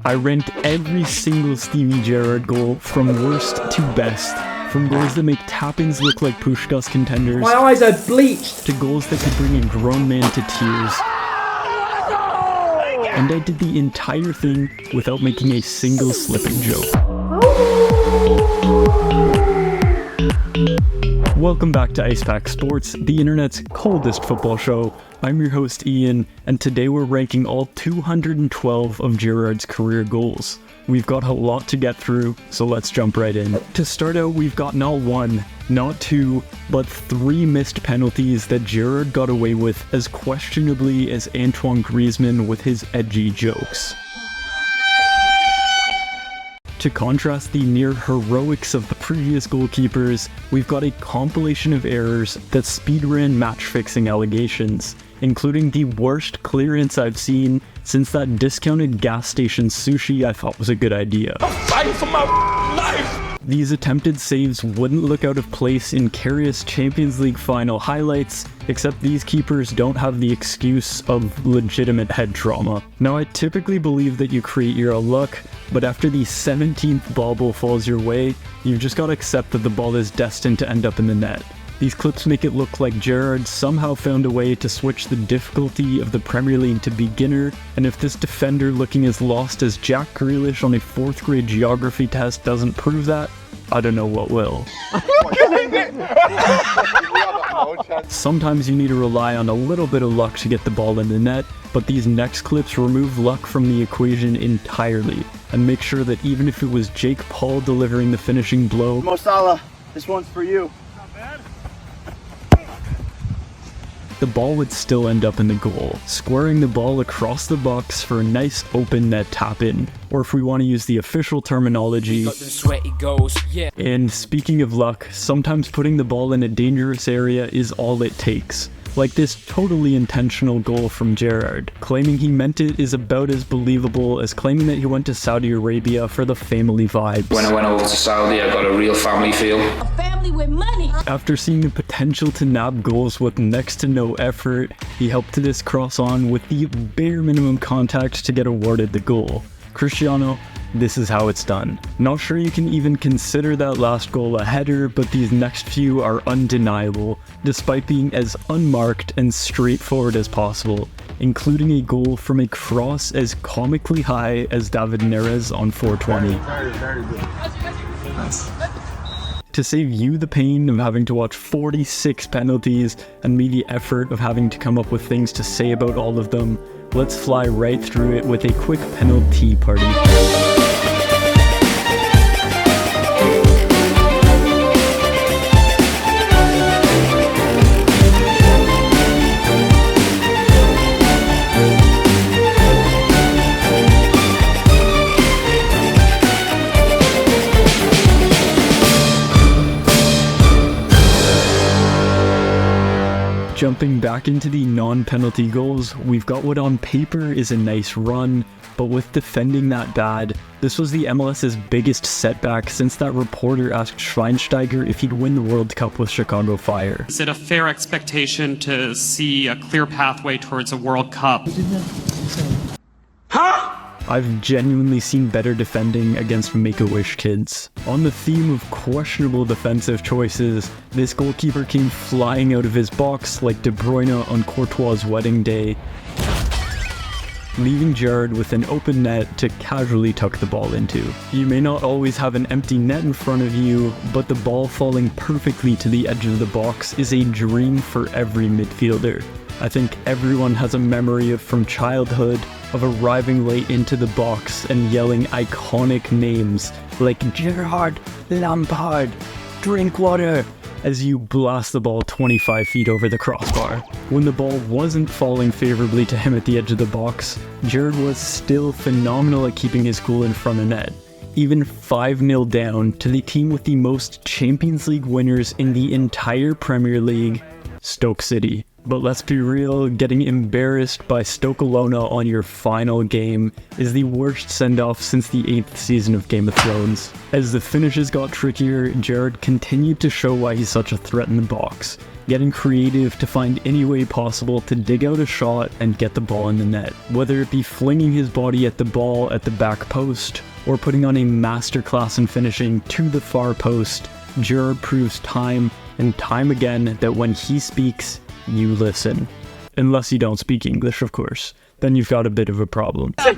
I ranked every single Steven Gerrard goal from worst to best, from goals that make tap-ins look like Puskas contenders, my eyes are bleached, to goals that could bring a grown man to tears. And I did the entire thing without making a single slipping joke. Welcome back to Ice Pack Sports, the internet's coldest football show. I'm your host Ian, and today we're ranking all 212 of Gerrard's career goals. We've got a lot to get through, so let's jump right in. To start out, we've got not one, not two, but three missed penalties that Gerrard got away with as questionably as Antoine Griezmann with his edgy jokes. To contrast the near heroics of the previous goalkeepers, we've got a compilation of errors that speedran match-fixing allegations, including the worst clearance I've seen since that discounted gas station sushi I thought was a good idea. I'm fighting for my life! These attempted saves wouldn't look out of place in Karius Champions League final highlights, except these keepers don't have the excuse of legitimate head trauma. Now, I typically believe that you create your own luck, but after the 17th bauble falls your way, you've just got to accept that the ball is destined to end up in the net. These clips make it look like Gerrard somehow found a way to switch the difficulty of the Premier League to beginner, and if this defender looking as lost as Jack Grealish on a 4th grade geography test doesn't prove that, I don't know what will. Sometimes you need to rely on a little bit of luck to get the ball in the net, but these next clips remove luck from the equation entirely, and make sure that even if it was Jake Paul delivering the finishing blow, Mo Salah, this one's for you. the ball would still end up in the goal, squaring the ball across the box for a nice open net tap-in, or if we want to use the official terminology, and speaking of luck, sometimes putting the ball in a dangerous area is all it takes. Like this totally intentional goal from Gerrard. Claiming he meant it is about as believable as claiming that he went to Saudi Arabia for the family vibes. When I went over to Saudi, I got a real family feel. A family with money. After seeing the potential to nab goals with next to no effort, he helped this cross on with the bare minimum contact to get awarded the goal. Cristiano, this is how it's done. Not sure you can even consider that last goal a header, but these next few are undeniable, despite being as unmarked and straightforward as possible, including a goal from a cross as comically high as David Neres on 420. Very good. Nice. To save you the pain of having to watch 46 penalties and me the effort of having to come up with things to say about all of them, let's fly right through it with a quick penalty party. Jumping back into the non-penalty goals, we've got what on paper is a nice run, but with defending that bad, this was the MLS's biggest setback since that reporter asked Schweinsteiger if he'd win the World Cup with Chicago Fire. Is it a fair expectation to see a clear pathway towards a World Cup? I've genuinely seen better defending against Make-A-Wish kids. On the theme of questionable defensive choices, this goalkeeper came flying out of his box like De Bruyne on Courtois' wedding day, leaving Gerrard with an open net to casually tuck the ball into. You may not always have an empty net in front of you, but the ball falling perfectly to the edge of the box is a dream for every midfielder. I think everyone has a memory from childhood of arriving late into the box and yelling iconic names like Gerrard, Lampard, Drinkwater, as you blast the ball 25 feet over the crossbar. When the ball wasn't falling favorably to him at the edge of the box, Gerrard was still phenomenal at keeping his cool in front of net, even 5-0 down to the team with the most Champions League winners in the entire Premier League, Stoke City. But let's be real, getting embarrassed by Stoke Alona on your final game is the worst send-off since the 8th season of Game of Thrones. As the finishes got trickier, Gerrard continued to show why he's such a threat in the box, getting creative to find any way possible to dig out a shot and get the ball in the net. Whether it be flinging his body at the ball at the back post, or putting on a masterclass in finishing to the far post, Gerrard proves time and time again that when he speaks, you listen. Unless you don't speak English, of course. Then you've got a bit of a problem. Tell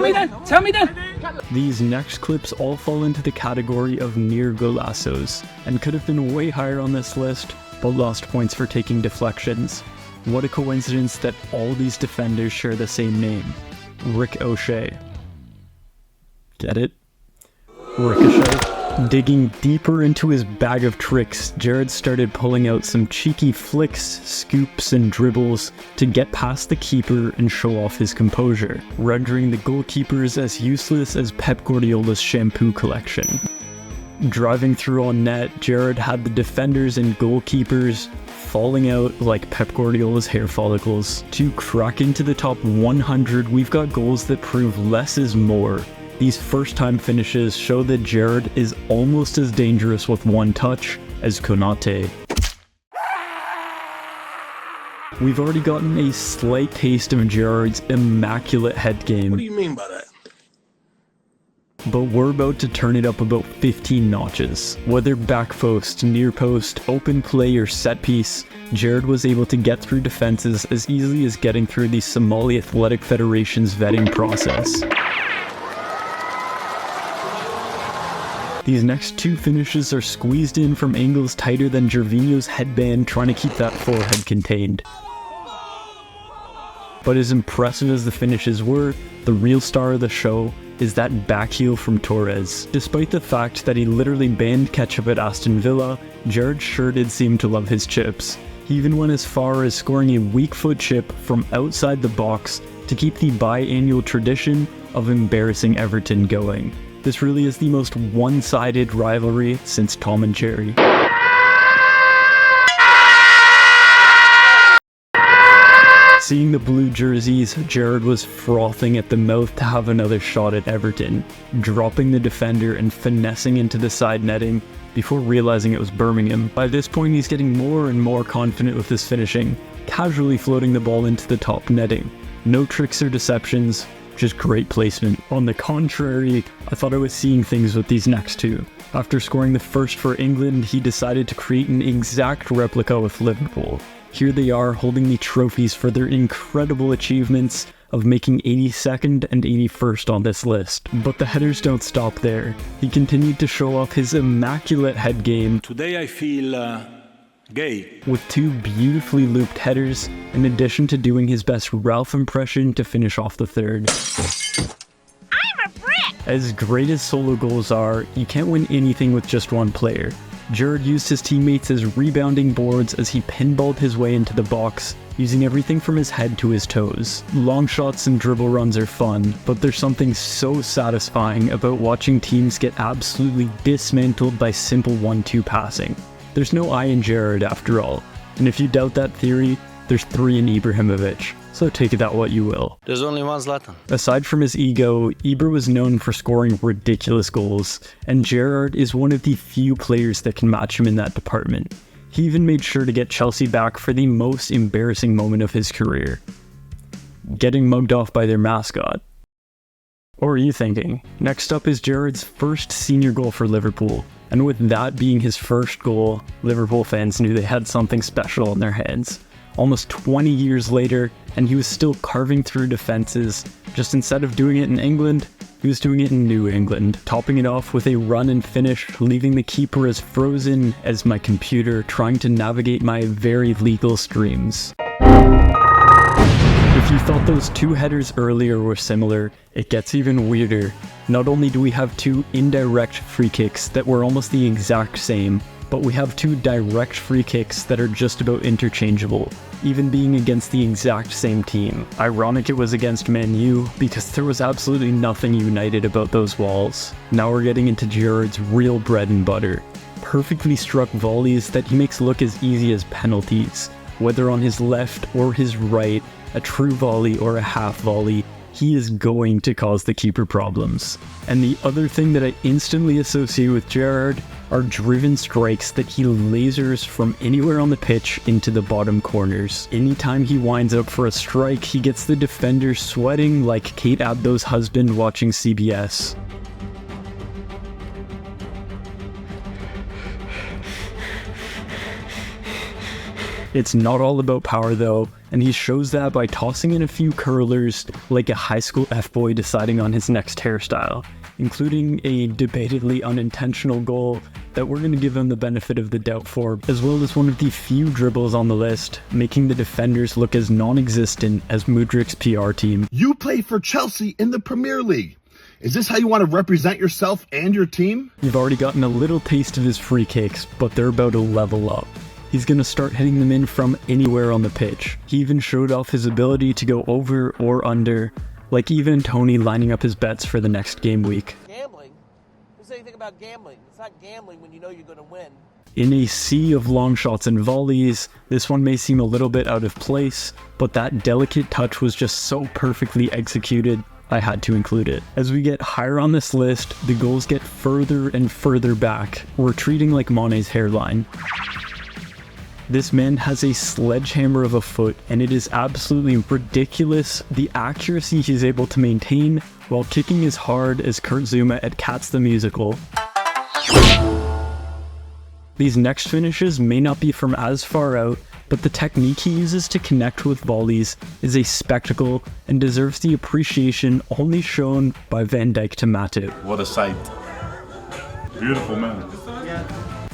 me then. These next clips all fall into the category of near golassos, and could have been way higher on this list, but lost points for taking deflections. What a coincidence that all these defenders share the same name. Rick O'Shea. Get it? Ricochet. Digging deeper into his bag of tricks, Gerrard started pulling out some cheeky flicks, scoops, and dribbles to get past the keeper and show off his composure, rendering the goalkeepers as useless as Pep Guardiola's shampoo collection. Driving through on net, Gerrard had the defenders and goalkeepers falling out like Pep Guardiola's hair follicles. To crack into the top 100, we've got goals that prove less is more. These first-time finishes show that Gerrard is almost as dangerous with one touch as Konate. We've already gotten a slight taste of Gerrard's immaculate head game. What do you mean by that? But we're about to turn it up about 15 notches. Whether back post, near post, open play, or set piece, Gerrard was able to get through defenses as easily as getting through the Somali Athletic Federation's vetting process. These next two finishes are squeezed in from angles tighter than Gervinho's headband, trying to keep that forehead contained. But as impressive as the finishes were, the real star of the show is that back heel from Torres. Despite the fact that he literally banned ketchup at Aston Villa, Gerrard sure did seem to love his chips. He even went as far as scoring a weak foot chip from outside the box to keep the biannual tradition of embarrassing Everton going. This really is the most one-sided rivalry since Tom and Jerry. Seeing the blue jerseys, Gerrard was frothing at the mouth to have another shot at Everton, dropping the defender and finessing into the side netting before realizing it was Birmingham. By this point, he's getting more and more confident with his finishing, casually floating the ball into the top netting. No tricks or deceptions, just great placement. On the contrary, I thought I was seeing things with these next two. After scoring the first for England, he decided to create an exact replica with Liverpool. Here they are holding the trophies for their incredible achievements of making 82nd and 81st on this list. But the headers don't stop there. He continued to show off his immaculate head game. Today I feel gay. With two beautifully looped headers, in addition to doing his best Ralph impression to finish off the third. I'm a Brit! As great as solo goals are, you can't win anything with just one player. Gerrard used his teammates as rebounding boards as he pinballed his way into the box, using everything from his head to his toes. Long shots and dribble runs are fun, but there's something so satisfying about watching teams get absolutely dismantled by simple 1-2 passing. There's no I in Gerrard after all, and if you doubt that theory, there's 3 in Ibrahimovic, so take that what you will. There's only one Zlatan. Aside from his ego, Ibra was known for scoring ridiculous goals, and Gerrard is one of the few players that can match him in that department. He even made sure to get Chelsea back for the most embarrassing moment of his career. Getting mugged off by their mascot. Or are you thinking? Next up is Gerrard's first senior goal for Liverpool, and with that being his first goal, Liverpool fans knew they had something special on their hands. Almost 20 years later, and he was still carving through defenses, just instead of doing it in England, he was doing it in New England, topping it off with a run and finish, leaving the keeper as frozen as my computer trying to navigate my very legal streams. If you thought those two headers earlier were similar, it gets even weirder. Not only do we have two indirect free kicks that were almost the exact same, but we have two direct free kicks that are just about interchangeable, even being against the exact same team. Ironic it was against Man U, because there was absolutely nothing united about those walls. Now we're getting into Gerrard's real bread and butter. perfectly struck volleys that he makes look as easy as penalties. Whether on his left or his right, a true volley or a half volley, he is going to cause the keeper problems. And the other thing that I instantly associate with Gerrard are driven strikes that he lasers from anywhere on the pitch into the bottom corners. Anytime he winds up for a strike, he gets the defender sweating like Kate Abdo's husband watching CBS. It's not all about power though, and he shows that by tossing in a few curlers like a high school F-boy deciding on his next hairstyle, including a debatedly unintentional goal that we're going to give him the benefit of the doubt for, as well as one of the few dribbles on the list, making the defenders look as non-existent as Mudrik's PR team. You play for Chelsea in the Premier League. Is this how you want to represent yourself and your team? You've already gotten a little taste of his free kicks, but they're about to level up. He's going to start hitting them in from anywhere on the pitch. He even showed off his ability to go over or under, like even Tony lining up his bets for the next game week. Gambling? Who said anything about gambling? It's not gambling when you know you're going to win. In a sea of long shots and volleys, this one may seem a little bit out of place, but that delicate touch was just so perfectly executed, I had to include it. As we get higher on this list, the goals get further and further back, retreating like Mane's hairline. This man has a sledgehammer of a foot, and it is absolutely ridiculous the accuracy he's able to maintain while kicking as hard as Kurt Zuma at Cats the Musical. These next finishes may not be from as far out, but the technique he uses to connect with volleys is a spectacle and deserves the appreciation only shown by Van Dijk to Matip. What a sight. Beautiful, man.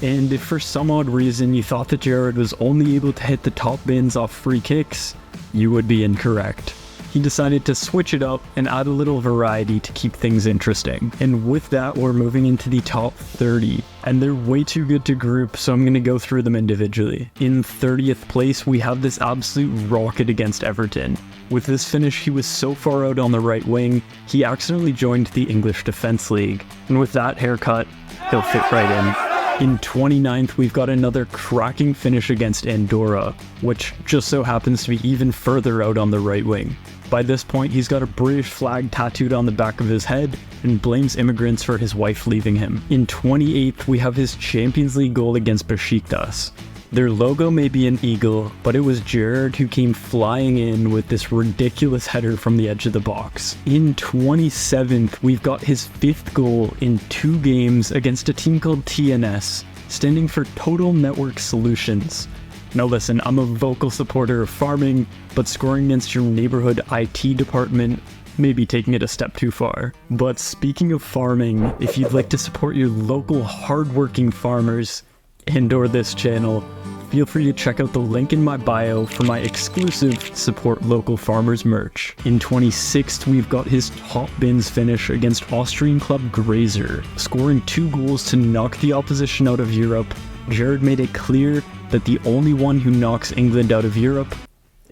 And if for some odd reason you thought that Gerrard was only able to hit the top bins off free kicks, you would be incorrect. He decided to switch it up and add a little variety to keep things interesting. And with that, we're moving into the top 30. And they're way too good to group, so I'm going to go through them individually. In 30th place, we have this absolute rocket against Everton. With this finish, he was so far out on the right wing, he accidentally joined the English Defence League. And with that haircut, he'll fit right in. In 29th, we've got another cracking finish against Andorra, which just so happens to be even further out on the right wing. By this point, he's got a British flag tattooed on the back of his head and blames immigrants for his wife leaving him. In 28th, we have his Champions League goal against Besiktas. Their logo may be an eagle, but it was Gerrard who came flying in with this ridiculous header from the edge of the box. In 27th, we've got his 5th goal in 2 games against a team called TNS, standing for Total Network Solutions. Now listen, I'm a vocal supporter of farming, but scoring against your neighborhood IT department may be taking it a step too far. But speaking of farming, if you'd like to support your local hardworking farmers and/or this channel, feel free to check out the link in my bio for my exclusive Support Local Farmers merch. In 26th, we've got his top bins finish against Austrian club Grazer. Scoring 2 goals to knock the opposition out of Europe, Gerrard made it clear that the only one who knocks England out of Europe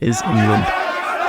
is England.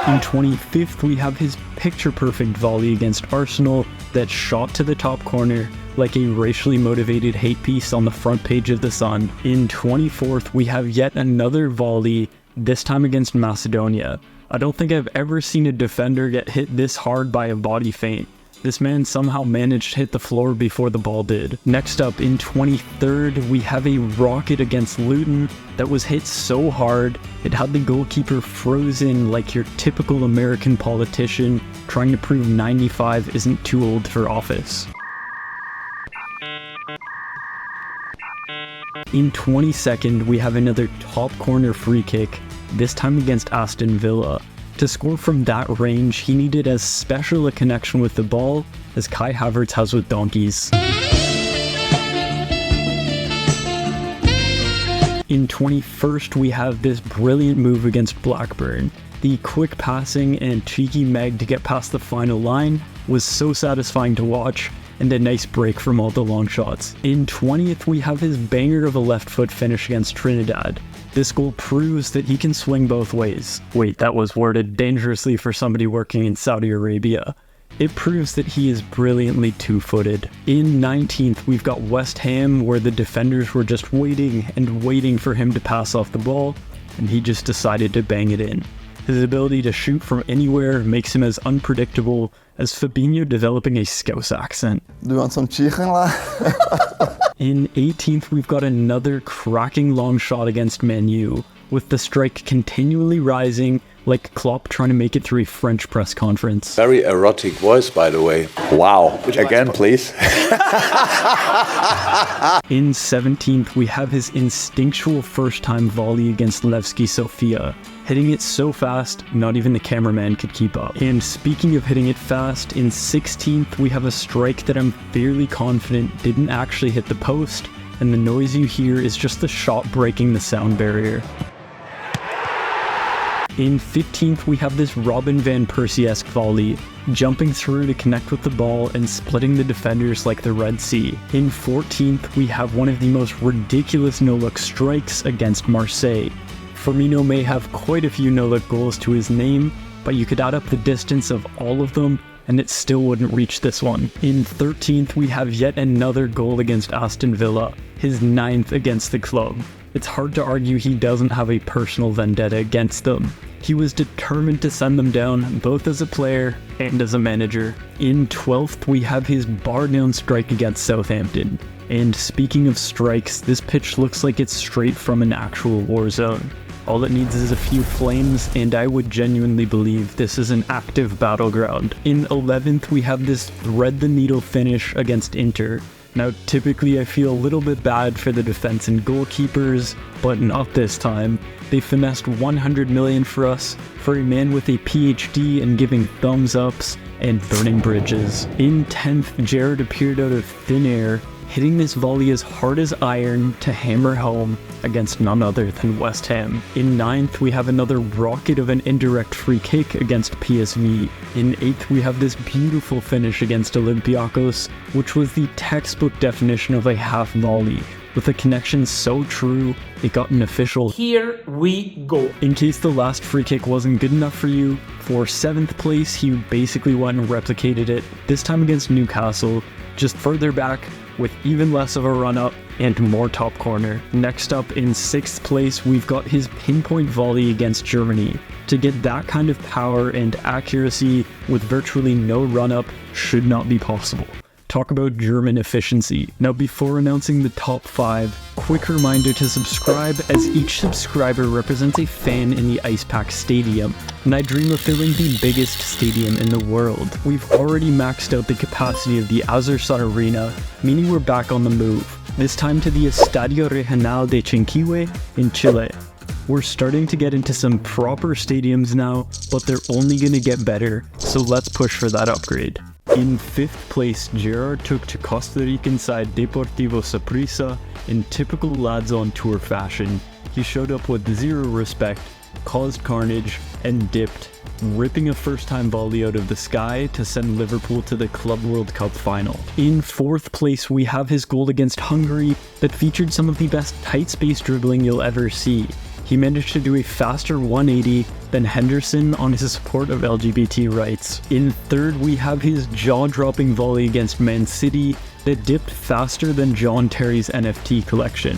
In 25th, we have his picture-perfect volley against Arsenal that shot to the top corner like a racially motivated hate piece on the front page of The Sun. In 24th, we have yet another volley, this time against Macedonia. I don't think I've ever seen a defender get hit this hard by a body feint. This man somehow managed to hit the floor before the ball did. Next up, in 23rd, we have a rocket against Luton that was hit so hard, it had the goalkeeper frozen like your typical American politician trying to prove 95 isn't too old for office. In 22nd, we have another top corner free kick, this time against Aston Villa. To score from that range, he needed as special a connection with the ball as Kai Havertz has with donkeys. In 21st, we have this brilliant move against Blackburn. The quick passing and cheeky Meg to get past the final line was so satisfying to watch, and a nice break from all the long shots. In 20th, we have his banger of a left foot finish against Trinidad. This goal proves that he can swing both ways. Wait, that was worded dangerously for somebody working in Saudi Arabia. It proves that he is brilliantly two-footed. In 19th, we've got West Ham, where the defenders were just waiting and waiting for him to pass off the ball, and he just decided to bang it in. His ability to shoot from anywhere makes him as unpredictable as Fabinho developing a Scouse accent. Du want some chicken lá? In 18th, we've got another cracking long shot against Man U, with the strike continually rising like Klopp trying to make it through a French press conference. Very erotic voice, by the way. Wow. Again, please. In 17th, we have his instinctual first-time volley against Levski Sofia, hitting it so fast, not even the cameraman could keep up. And speaking of hitting it fast, in 16th, we have a strike that I'm fairly confident didn't actually hit the post, and the noise you hear is just the shot breaking the sound barrier. In 15th, we have this Robin van Persie-esque volley, jumping through to connect with the ball and splitting the defenders like the Red Sea. In 14th, we have one of the most ridiculous no-look strikes against Marseille. Firmino may have quite a few no-look goals to his name, but you could add up the distance of all of them and it still wouldn't reach this one. In 13th, we have yet another goal against Aston Villa, his 9th against the club. It's hard to argue he doesn't have a personal vendetta against them. He was determined to send them down, both as a player and as a manager. In 12th, we have his bar-down strike against Southampton. And speaking of strikes, this pitch looks like it's straight from an actual war zone. All it needs is a few flames, and I would genuinely believe this is an active battleground. In 11th, we have this thread-the-needle finish against Inter. Now, typically I feel a little bit bad for the defense and goalkeepers, but not this time. They finessed 100 million for us, for a man with a PhD in giving thumbs ups and burning bridges. In 10th, Gerrard appeared out of thin air, hitting this volley as hard as iron to hammer home against none other than West Ham. In 9th, we have another rocket of an indirect free kick against PSV. In 8th, we have this beautiful finish against Olympiacos, which was the textbook definition of a half volley, with a connection so true, it got an official Here we go. In case the last free kick wasn't good enough for you, for 7th place, he basically went and replicated it, this time against Newcastle, just further back, with even less of a run-up and more top corner. Next up, in 6th place, we've got his pinpoint volley against Germany. To get that kind of power and accuracy with virtually no run-up should not be possible. Talk about German efficiency. Now, before announcing the top 5, quick reminder to subscribe, as each subscriber represents a fan in the Ice Pack Stadium, and I dream of filling the biggest stadium in the world. We've already maxed out the capacity of the Azursan Arena, meaning we're back on the move, this time to the Estadio Regional de Chinchiwe in Chile. We're starting to get into some proper stadiums now, but they're only gonna get better, so let's push for that upgrade. In 5th place, Gerrard took to Costa Rican side Deportivo Saprissa in typical lads on tour fashion. He showed up with zero respect, caused carnage, and dipped, ripping a first-time volley out of the sky to send Liverpool to the Club World Cup final. In 4th place, we have his goal against Hungary that featured some of the best tight-space dribbling you'll ever see. He managed to do a faster 180 than Henderson on his support of LGBT rights. In 3rd, we have his jaw-dropping volley against Man City that dipped faster than John Terry's NFT collection.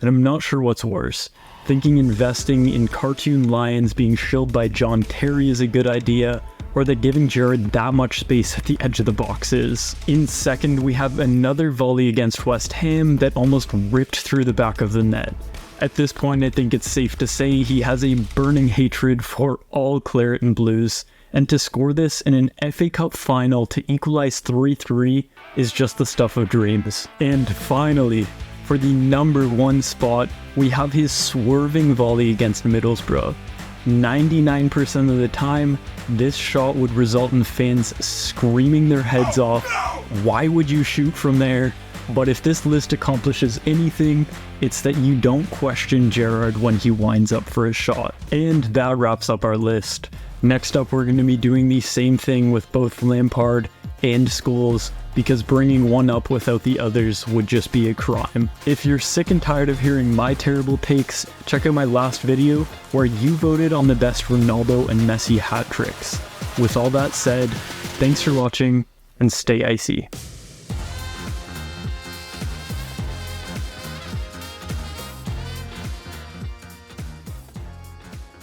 And I'm not sure what's worse. Thinking investing in cartoon lions being shilled by John Terry is a good idea, or that giving Gerrard that much space at the edge of the box is. In 2nd, we have another volley against West Ham that almost ripped through the back of the net. At this point, I think it's safe to say he has a burning hatred for all claret and blues, and to score this in an FA Cup final to equalize 3-3 is just the stuff of dreams. And finally, for the number 1 spot, we have his swerving volley against Middlesbrough. 99% of the time, this shot would result in fans screaming their heads off, "Why would you shoot from there?" But if this list accomplishes anything, it's that you don't question Gerrard when he winds up for a shot. And that wraps up our list. Next up, we're going to be doing the same thing with both Lampard and Scholes, because bringing one up without the others would just be a crime. If you're sick and tired of hearing my terrible takes, check out my last video where you voted on the best Ronaldo and Messi hat tricks. With all that said, thanks for watching and stay icy.